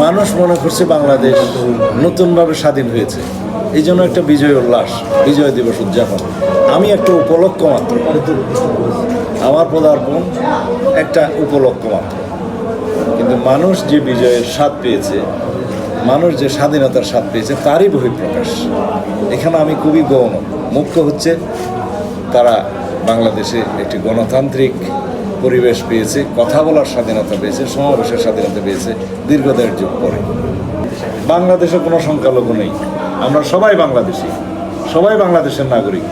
মানুষ মনে করছে বাংলাদেশ নতুনভাবে স্বাধীন হয়েছে, এই জন্য একটা বিজয় উল্লাস, বিজয় দিবস উদযাপন। আমি একটা উপলক্ষ মাত্র, আমার পদার্পণ একটা উপলক্ষ মাত্র। কিন্তু মানুষ যে বিজয়ের স্বাদ পেয়েছে, মানুষ যে স্বাধীনতার স্বাদ পেয়েছে, তারই বহিঃপ্রকাশ। এখানে আমি খুবই গৌণ। মুখ্য হচ্ছে তারা বাংলাদেশে একটি গণতান্ত্রিক পরিবেশ পেয়েছে, কথা বলার স্বাধীনতা পেয়েছে, সমাবেশের স্বাধীনতা পেয়েছে দীর্ঘ 1.5 যুগ পরে। বাংলাদেশে কোনো সংখ্যালঘু নেই, আমরা সবাই বাংলাদেশি, সবাই বাংলাদেশের নাগরিক।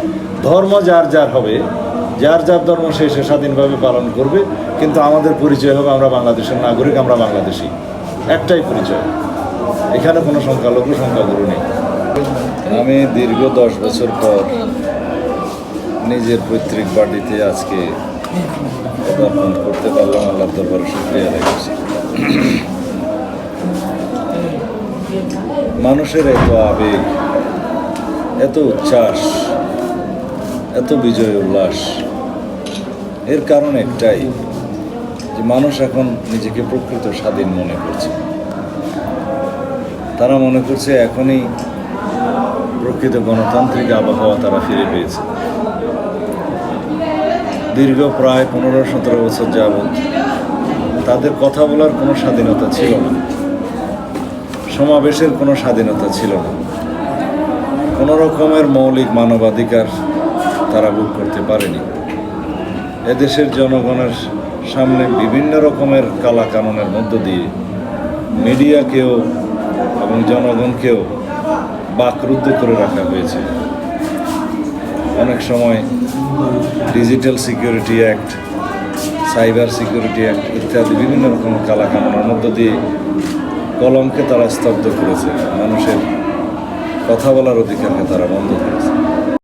ধর্ম যার যার হবে, যার যার ধর্ম সে স্বাধীনভাবে পালন করবে, কিন্তু আমাদের পরিচয় হবে আমরা বাংলাদেশের নাগরিক, আমরা বাংলাদেশি, একটাই পরিচয়। এখানে কোনো সংখ্যালঘু সংখ্যাগুরু নেই। আমি দীর্ঘ 10 বছর পর নিজের পৈতৃক বাড়িতে আজকে পদার্পণ করতে পারলাম। আল্লাহর দরবারে শুকরিয়া আদায় করছি। মানুষের এত আবেগ, এত উচ্ছ্বাস, এত বিজয় উল্লাস, এর কারণ একটাই যে মানুষ এখন নিজেকে প্রকৃত স্বাধীন মনে করছে। তারা মনে করছে এখনই প্রকৃত গণতান্ত্রিক আবহাওয়া তারা ফিরে পেয়েছে। দীর্ঘ প্রায় 15-17 বছর যাবৎ তাদের কথা বলার কোনো স্বাধীনতা ছিল না, সমাবেশের কোনো স্বাধীনতা ছিল না, কোনো রকমের মৌলিক মানবাধিকার তারা ভোগ করতে পারেনি। এদেশের জনগণের সামনে বিভিন্ন রকমের কালাকানুনের মধ্য দিয়ে মিডিয়াকেও এবং জনগণকেও বাকরুদ্ধ করে রাখা হয়েছে। অনেক সময় digital security act, cyber security act ইত্যাদি বিভিন্ন রকম কালাকানুনের মধ্য দিয়ে কলমকে তারা স্তব্ধ করেছে, মানুষের কথা বলার অধিকারকে তারা বন্ধ করেছে।